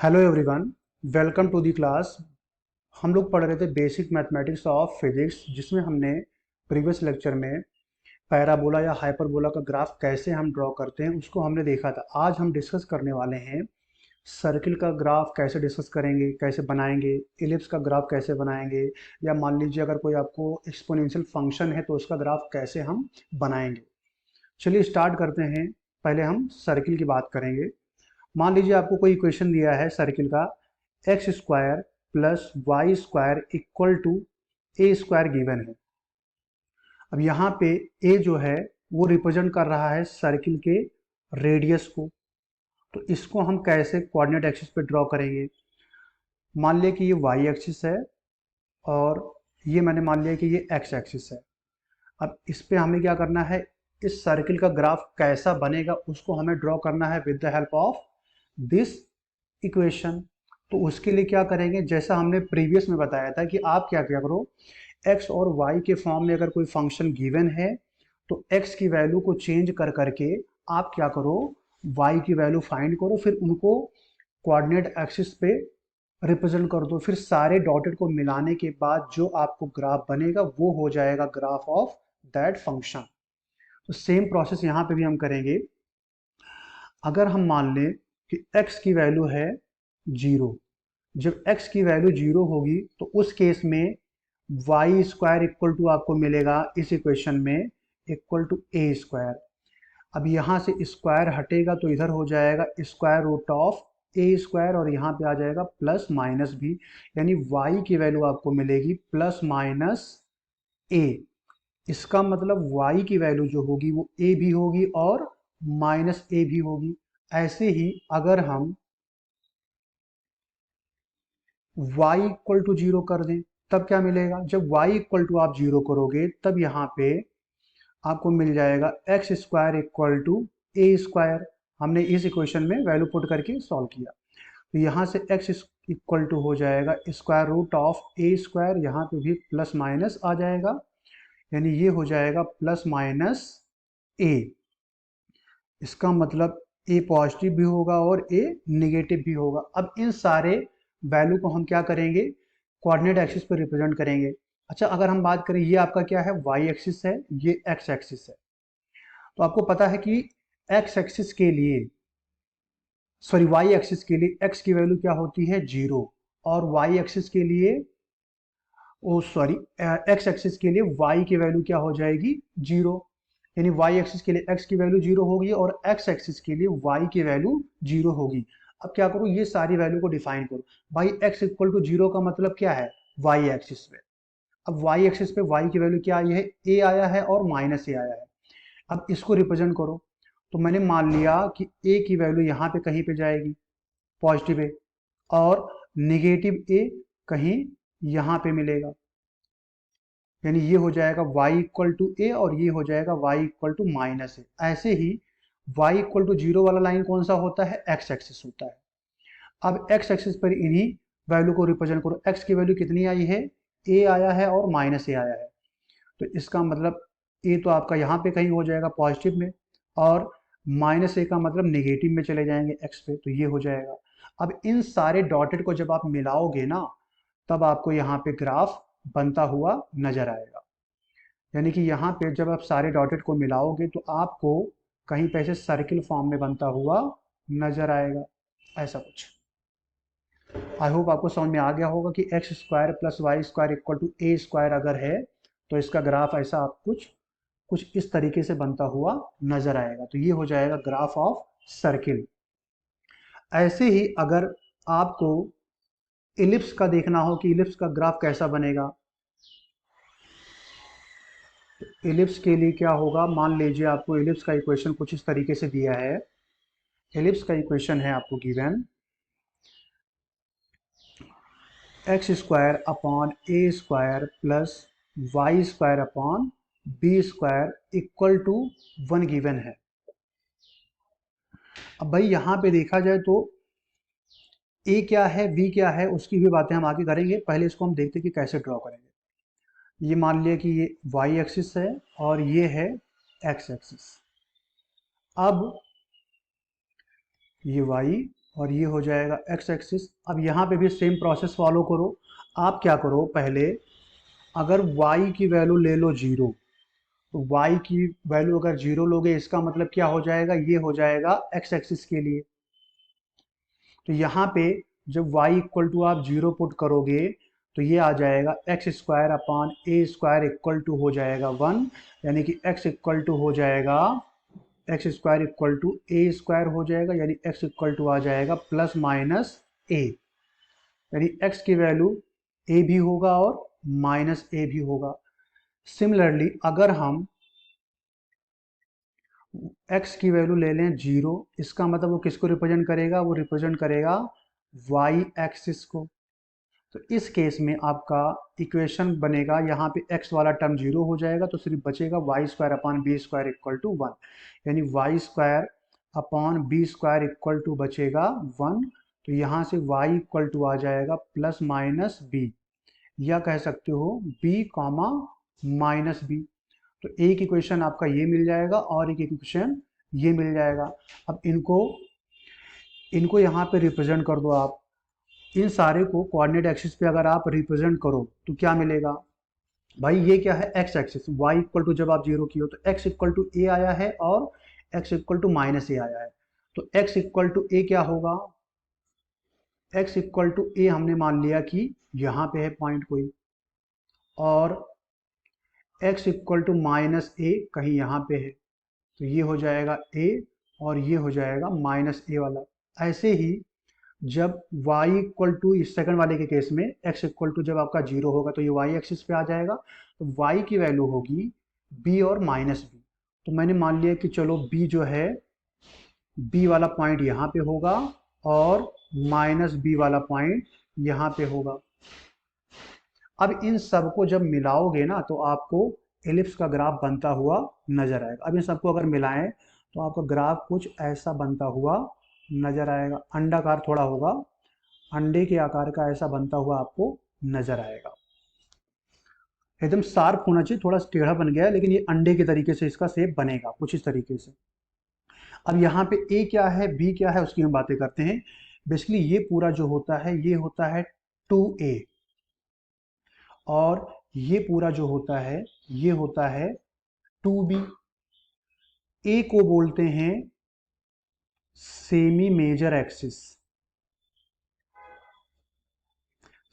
Hello everyone, welcome to the class. हम लोग पढ़ रहे थे बेसिक मैथमेटिक्स ऑफ फिजिक्स, जिसमें हमने प्रीवियस लेक्चर में पैराबोला या हाइपरबोला का ग्राफ कैसे हम ड्रॉ करते हैं उसको हमने देखा था। आज हम डिस्कस करने वाले हैं सर्किल का ग्राफ कैसे डिस्कस करेंगे, कैसे बनाएंगे, इलिप्स का ग्राफ कैसे बनाएंगे, या मान लीजिए अगर कोई आपको एक्सपोनेंशियल फंक्शन है तो उसका ग्राफ कैसे हम बनाएंगे। चलिए स्टार्ट करते हैं। पहले हम सर्किल की बात करेंगे। मान लीजिए आपको कोई इक्वेशन दिया है सर्किल का, x square plus y square equal to a square given है। अब यहाँ पे ए जो है वो रिप्रेजेंट कर रहा है सर्किल के रेडियस को। तो इसको हम कैसे कोऑर्डिनेट एक्सिस पे ड्रॉ करेंगे। मान लिया कि ये वाई एक्सिस है और ये मैंने मान लिया कि ये एक्स एक्सिस है। अब इस पे हमें क्या करना है, इस सर्किल का ग्राफ कैसा बनेगा उसको हमें ड्रॉ करना है with the help of this equation. तो उसके लिए क्या करेंगे, जैसा हमने प्रीवियस में बताया था कि आप क्या क्या करो, एक्स और वाई के फॉर्म में अगर कोई फंक्शन गिवन है तो एक्स की वैल्यू को चेंज कर करके आप क्या करो, वाई की वैल्यू फाइंड करो, फिर उनको कोऑर्डिनेट एक्सिस पे रिप्रेजेंट कर दो। फिर सारे डॉटेड को मिलाने के बाद जो आपको ग्राफ बनेगा वो हो जाएगा ग्राफ ऑफ दैट फंक्शन। तो सेम प्रोसेस यहाँ पे भी हम करेंगे। अगर हम मान लें कि x की वैल्यू है 0, जब x की वैल्यू 0 होगी तो उस केस में वाई स्क्वायर इक्वल टू आपको मिलेगा इस इक्वेशन में इक्वल टू ए स्क्वायर। अब यहाँ से स्क्वायर हटेगा तो इधर हो जाएगा square root of a square, और यहाँ पे आ जाएगा प्लस माइनस भी, यानी y की वैल्यू आपको मिलेगी प्लस माइनस ए। इसका मतलब y की वैल्यू जो होगी वो a भी होगी और माइनस ए भी होगी। ऐसे ही अगर हम y इक्वल टू 0 कर दें तब क्या मिलेगा, जब y इक्वल टू आप 0 करोगे तब यहाँ पे आपको मिल जाएगा x square equal to a square. हमने इस इक्वेशन में वैल्यू पुट करके सॉल्व किया तो यहाँ से x इक्वल टू हो जाएगा square root of a square, यहाँ पे भी प्लस माइनस आ जाएगा, यानी ये हो जाएगा प्लस माइनस ए। इसका मतलब ए पॉजिटिव भी होगा और ए निगेटिव भी होगा। अब इन सारे वैल्यू को हम क्या करेंगे, कोऑर्डिनेट एक्सिस पर रिप्रेजेंट करेंगे। अच्छा, अगर हम बात करें ये आपका क्या है, वाई एक्सिस है, ये एक्स एक्सिस है। तो आपको पता है कि एक्स एक्सिस के लिए, सॉरी वाई एक्सिस के लिए एक्स की वैल्यू क्या होती है 0, और वाई एक्सिस के लिए, ओ सॉरी, एक्स एक्सिस के लिए वाई की वैल्यू क्या हो जाएगी 0, यानी वाई एक्सिस के लिए एक्स की वैल्यू 0 होगी और एक्स एक्सिस के लिए वाई की वैल्यू 0 होगी। अब क्या करो, ये सारी वैल्यू को डिफाइन करो। भाई एक्स इक्वल टू 0 का मतलब क्या है, वाई एक्सिस पे। अब वाई एक्सिस पे वाई की वैल्यू क्या आई है, ए आया है और माइनस ए आया है। अब इसको रिप्रेजेंट करो। तो मैंने मान लिया कि ए की वैल्यू यहाँ पे कहीं पे जाएगी पॉजिटिव ए, और निगेटिव ए कहीं यहाँ पे मिलेगा, यानी ये हो जाएगा y इक्वल टू ए और ये हो जाएगा y इक्वल टू माइनस ए। ऐसे ही y इक्वल टू 0 वाला लाइन कौन सा होता है, x एक्सिस होता है। अब x एक्सिस पर इन्हीं वैल्यू को रिप्रेजेंट करो। x की वैल्यू कितनी आई है, a आया है और माइनस ए आया है। तो इसका मतलब a तो आपका यहाँ पे कहीं हो जाएगा पॉजिटिव में, और माइनस ए का मतलब नेगेटिव में चले जाएंगे x पे, तो ये हो जाएगा। अब इन सारे डॉटेड को जब आप मिलाओगे ना तब आपको यहाँ पे ग्राफ बनता हुआ नजर आएगा। यानी कि यहाँ पे जब आप सारे डॉटेड को मिलाओगे तो आपको कहीं पे ऐसे सर्किल फॉर्म में बनता हुआ नजर आएगा, ऐसा कुछ। आई होप आपको समझ में आ गया होगा कि x square plus y square equal to a square अगर है तो इसका ग्राफ ऐसा आप कुछ कुछ इस तरीके से बनता हुआ नजर आएगा। तो ये हो जाएगा ग्राफ ऑफ सर्किल। ऐसे ही अगर आपको इलिप्स का देखना हो कि इलिप्स का ग्राफ कैसा बनेगा, इलिप्स के लिए क्या होगा, मान लीजिए आपको इलिप्स का इक्वेशन कुछ इस तरीके से दिया है। इलिप्स का इक्वेशन है आपको given x square upon a square plus y square upon b square equal to 1 given है। अब भाई यहाँ पे देखा जाए तो ए क्या है, बी क्या है, उसकी भी बातें हम आगे करेंगे। पहले इसको हम देखते हैं कि कैसे ड्रॉ करेंगे। ये मान लिया कि ये वाई एक्सिस है और ये है एक्स एक्सिस। अब ये y और ये हो जाएगा एक्स एक्सिस। अब यहाँ पे भी सेम प्रोसेस फॉलो करो। आप क्या करो, पहले अगर y की वैल्यू ले लो जीरो, तो y की वैल्यू अगर जीरो लोगे इसका मतलब क्या हो जाएगा, ये हो जाएगा एक्स एक्सिस के लिए। तो यहाँ पे जब y इक्वल टू आप जीरो पुट करोगे तो ये आ जाएगा x square upon a square equal to हो जाएगा वन, यानी कि x इक्वल टू हो जाएगा x square equal to a square हो जाएगा, यानी x इक्वल टू आ जाएगा प्लस माइनस ए, यानी x की वैल्यू a भी होगा और माइनस ए भी होगा। सिमिलरली अगर हम x की वैल्यू ले लें जीरो, इसका मतलब वो किसको रिप्रेजेंट करेगा, वो रिप्रेजेंट करेगा y एक्सिस को। तो इस केस में आपका इक्वेशन बनेगा, यहाँ पे x वाला टर्म जीरो हो जाएगा तो सिर्फ बचेगा y square upon b square equal to one, यानी y square upon b square equal to बचेगा वन। तो यहाँ से y इक्वल टू आ जाएगा प्लस माइनस बी, या कह सकते हो b कॉमा माइनस बी। तो एक इक्वेशन आपका ये मिल जाएगा और एक इक्वेशन ये मिल जाएगा। अब इनको इनको यहाँ पे रिप्रेजेंट कर दो आप। इन सारे को कोऑर्डिनेट एक्सिस पे अगर आप रिप्रेजेंट करो तो क्या मिलेगा भाई, ये क्या है x axis, y equal to जब आप जीरो की हो तो x इक्वल टू ए आया है और x इक्वल टू माइनस ए आया है। तो x इक्वल टू ए क्या होगा, x इक्वल टू ए हमने मान लिया कि यहाँ पे है पॉइंट कोई, और x इक्वल टू माइनस ए कहीं यहाँ पे है, तो ये हो जाएगा a और ये हो जाएगा माइनस ए वाला। ऐसे ही जब y इक्वल टू इस सेकंड वाले के केस में x इक्वल टू जब आपका जीरो होगा तो ये y एक्सिस पे आ जाएगा, तो y की वैल्यू होगी b और माइनस b। तो मैंने मान लिया कि चलो b जो है, b वाला पॉइंट यहाँ पे होगा और माइनस b वाला पॉइंट यहाँ पे होगा। अब इन सबको जब मिलाओगे ना तो आपको एलिप्स का ग्राफ बनता हुआ नजर आएगा। अब इन सबको अगर मिलाएं तो आपका ग्राफ कुछ ऐसा बनता हुआ नजर आएगा, अंडाकार थोड़ा होगा, अंडे के आकार का ऐसा बनता हुआ आपको नजर आएगा। एकदम शार्प होना चाहिए, थोड़ा टेढ़ा बन गया है लेकिन ये अंडे के तरीके से इसका शेप बनेगा कुछ इस तरीके से। अब यहाँ पे ए क्या है बी क्या है उसकी हम बातें करते हैं। बेसिकली ये पूरा जो होता है ये होता है 2a, और ये पूरा जो होता है ये होता है 2b। ए को बोलते हैं semi major axis,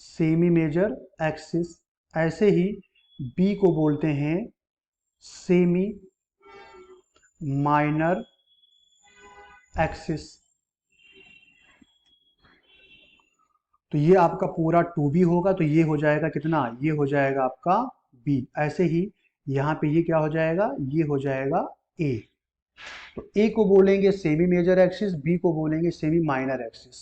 semi major axis. ऐसे ही बी को बोलते हैं सेमी माइनर एक्सिस। तो ये आपका पूरा 2b होगा, तो ये हो जाएगा कितना, ये हो जाएगा आपका b। ऐसे ही यहाँ पे ये क्या हो जाएगा, ये हो जाएगा a। तो a को बोलेंगे सेमी मेजर एक्सिस, b को बोलेंगे सेमी माइनर एक्सिस,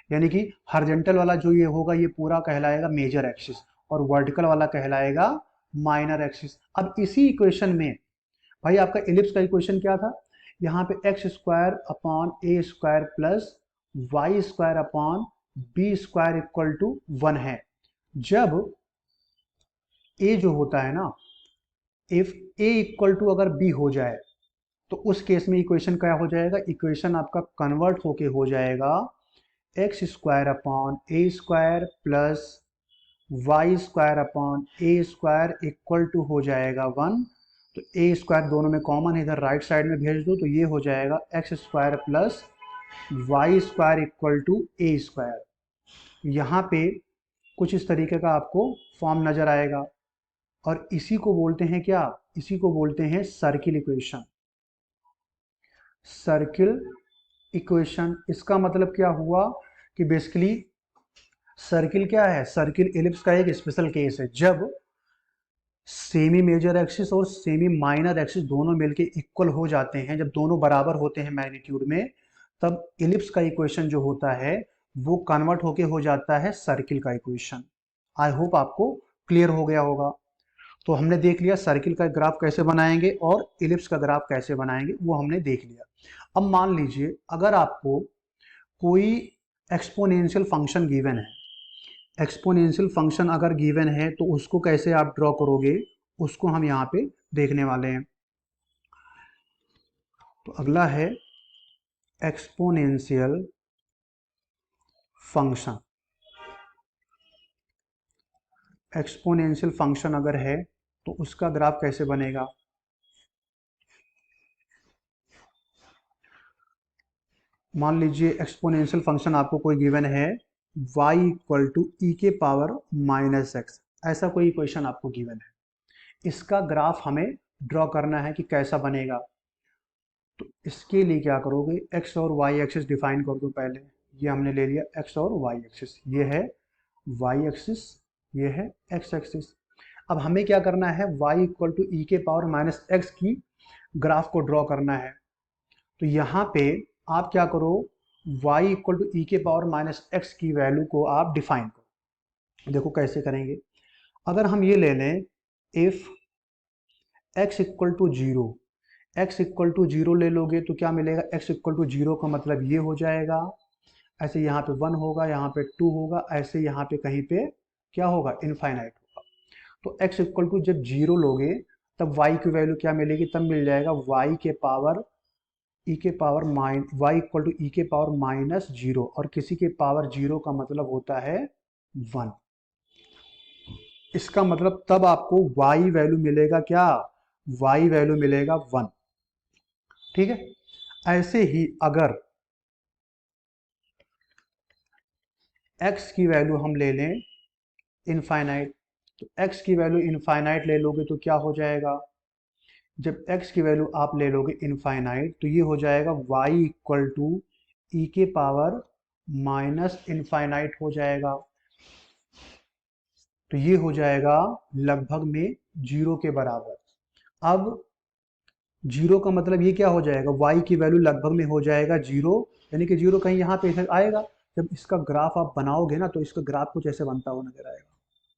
यानी कि हॉरिजॉन्टल वाला जो ये होगा ये पूरा कहलाएगा मेजर एक्सिस और वर्टिकल वाला कहलाएगा माइनर एक्सिस। अब इसी इक्वेशन में भाई आपका एलिप्स का इक्वेशन क्या था, यहाँ पे x square upon a square plus y square upon b square equal to one है। जब ए जो होता है ना, इफ ए इक्वल टू अगर बी हो जाए तो उस केस में इक्वेशन क्या हो जाएगा, इक्वेशन आपका कन्वर्ट होके हो जाएगा x square upon a square plus y square upon a square equal to हो जाएगा वन। तो ए स्क्वायर दोनों में कॉमन है, इधर राइट साइड में भेज दो तो ये हो जाएगा x square plus y square equal to a square. यहाँ पे कुछ इस तरीके का आपको फॉर्म नजर आएगा, और इसी को बोलते हैं क्या, इसी को बोलते हैं सर्किल इक्वेशन। सर्किल इक्वेशन इसका मतलब क्या हुआ कि बेसिकली सर्किल क्या है, सर्किल एलिप्स का एक स्पेशल केस है। जब सेमी मेजर एक्सिस और सेमी माइनर एक्सिस दोनों मिलके इक्वल हो जाते हैं, जब दोनों बराबर होते हैं मैग्नीट्यूड में, तब एलिप्स का इक्वेशन जो होता है वो कन्वर्ट होके हो जाता है सर्किल का इक्वेशन। आई होप आपको क्लियर हो गया होगा। तो हमने देख लिया सर्किल का ग्राफ कैसे बनाएंगे और एलिप्स का ग्राफ कैसे बनाएंगे, वो हमने देख लिया। अब मान लीजिए अगर आपको कोई एक्सपोनेंशियल फंक्शन गिवन है, एक्सपोनेंशियल फंक्शन अगर गिवन है तो उसको कैसे आप ड्रॉ करोगे, उसको हम यहाँ पे देखने वाले हैं। तो अगला है एक्सपोनेंशियल फंक्शन, एक्सपोनेंशियल फंक्शन अगर है तो उसका ग्राफ कैसे बनेगा। मान लीजिए एक्सपोनेंशियल फंक्शन आपको कोई गिवन है y इक्वल टू ई के पावर माइनस एक्स, ऐसा कोई इक्वेशन आपको गिवन है, इसका ग्राफ हमें ड्रॉ करना है कि कैसा बनेगा। तो इसके लिए क्या करोगे, x और y एक्सिस डिफाइन कर दो पहले। ये हमने ले लिया x और y एक्सिस, ये है y एक्सिस, ये है x एक्सिस। अब हमें क्या करना है, y इक्वल टू ई के पावर माइनस एक्स की ग्राफ को ड्रॉ करना है। तो यहाँ पे आप क्या करो, y इक्वल टू ई के पावर माइनस एक्स की वैल्यू को आप डिफाइन करो। देखो कैसे करेंगे, अगर हम ये ले लें if x equal to zero, x equal to zero ले लोगे तो क्या मिलेगा, x इक्वल टू जीरो का मतलब ये हो जाएगा, ऐसे यहाँ पे 1 होगा, यहाँ पे 2 होगा, ऐसे यहाँ पे कहीं पे क्या होगा, इनफाइनाइट होगा। तो x इक्वल टू जब जीरो लोगे तब y की वैल्यू क्या मिलेगी, तब मिल जाएगा y के पावर ई के पावर y इक्वल टू ई के पावर माइनस जीरो, और किसी के पावर जीरो का मतलब होता है 1। इसका मतलब तब आपको y वैल्यू मिलेगा क्या, y वैल्यू मिलेगा 1। ठीक है, ऐसे ही अगर x की वैल्यू हम ले लें इनफाइनाइट, तो x की वैल्यू इनफाइनाइट ले लोगे तो क्या हो जाएगा, जब x की वैल्यू आप ले लोगे इनफाइनाइट तो ये हो जाएगा y इक्वल टू ई के पावर माइनस इनफाइनाइट हो जाएगा। तो ये हो जाएगा लगभग में जीरो के बराबर। अब जीरो का मतलब ये क्या हो जाएगा, y की वैल्यू लगभग में हो जाएगा जीरो, यानी कि जीरो कहीं यहाँ पे आएगा। जब इसका ग्राफ आप बनाओगे ना तो इसका ग्राफ कुछ ऐसे बनता हुआ नजर आएगा,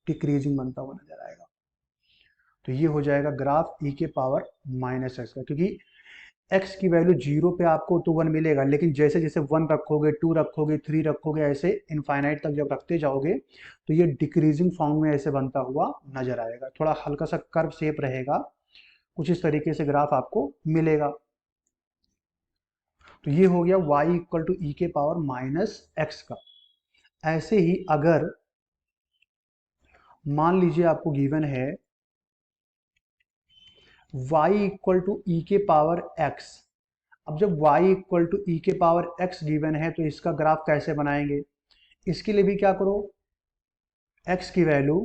डिक्रीजिंग बनता हुआ नजर आएगा। तो ये हो जाएगा ग्राफ ई के पावर माइनस एक्स का, क्योंकि x की वैल्यू जीरो पे आपको तो 1 मिलेगा, लेकिन जैसे जैसे 1 रखोगे, 2 रखोगे, 3 रखोगे, ऐसे इनफाइनाइट तक जब रखते जाओगे तो ये डिक्रीजिंग फॉर्म में ऐसे बनता हुआ नजर आएगा, थोड़ा हल्का सा कर्व शेप रहेगा, कुछ इस तरीके से ग्राफ आपको मिलेगा। तो ये हो गया y इक्वल टू ई के पावर माइनस एक्स का। ऐसे ही अगर मान लीजिए आपको गिवन है y इक्वल टू ई के पावर x, अब जब y इक्वल टू ई के पावर x गिवन है तो इसका ग्राफ कैसे बनाएंगे, इसके लिए भी क्या करो, x की वैल्यू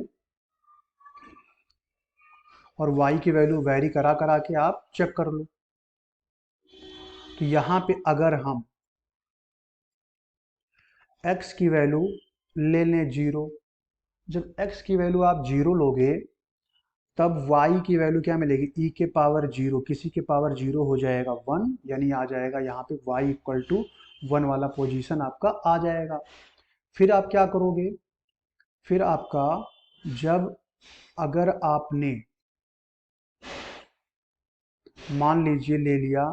और y की वैल्यू वेरी करा करा के आप चेक कर लो। तो यहां पे अगर हम x की वैल्यू ले लें जीरो, जब x की वैल्यू आप जीरो लोगे तब y की वैल्यू क्या मिलेगी, e के पावर जीरो, किसी के पावर जीरो हो जाएगा 1, यानी आ जाएगा यहाँ पे y इक्वल टू 1 वाला पोजीशन आपका आ जाएगा। फिर आप क्या करोगे, फिर आपका जब अगर आपने मान लीजिए ले लिया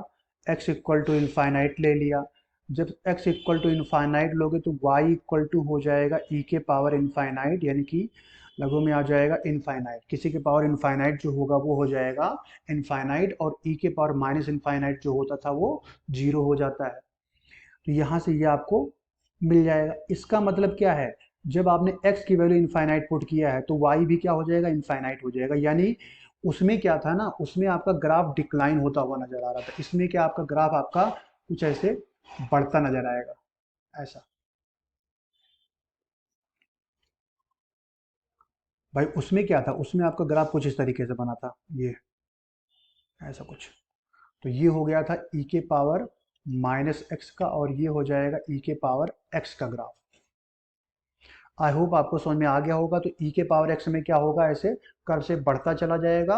x इक्वल टू इनफाइनाइट ले लिया, जब x इक्वल टू इनफाइनाइट लोगे तो y इक्वल टू हो जाएगा e के पावर इनफाइनाइट, यानी कि लघु में आ जाएगा इनफाइनाइट, किसी के पावर इनफाइनाइट जो होगा वो हो जाएगा इनफाइनाइट, और e के पावर माइनस इनफाइनाइट जो होता था वो जीरो हो जाता है। तो यहाँ से ये आपको मिल जाएगा। इसका मतलब क्या है, जब आपने x की वैल्यू इनफाइनाइट पुट किया है तो y भी क्या हो जाएगा, इनफाइनाइट हो जाएगा। यानी उसमें क्या था ना, उसमें आपका ग्राफ डिक्लाइन होता हुआ नजर आ रहा था, इसमें क्या आपका ग्राफ आपका कुछ ऐसे बढ़ता नजर आएगा, ऐसा। भाई उसमें क्या था, उसमें आपका ग्राफ कुछ इस तरीके से बना था, ये ऐसा कुछ। तो ये हो गया था e के पावर माइनस एक्स का, और ये हो जाएगा e के पावर x का ग्राफ। आई होप आपको समझ में आ गया होगा। तो e के पावर x में क्या होगा, ऐसे कर्व से बढ़ता चला जाएगा,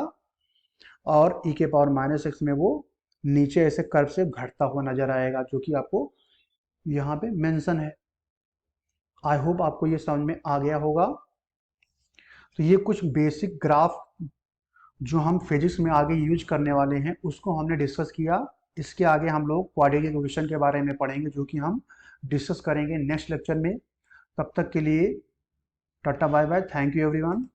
और e के पावर माइनस एक्स में वो नीचे ऐसे कर्व से घटता हुआ नजर आएगा, जो कि आपको यहाँ पे मेंशन है। आई होप आपको ये समझ में आ गया होगा। तो ये कुछ बेसिक ग्राफ जो हम फिजिक्स में आगे यूज करने वाले हैं उसको हमने डिस्कस किया। इसके आगे हम लोग क्वाड्रेटिक इक्वेशन के बारे में पढ़ेंगे, जो कि हम डिस्कस करेंगे नेक्स्ट लेक्चर में। तब तक के लिए ta ta bye bye, thank you everyone.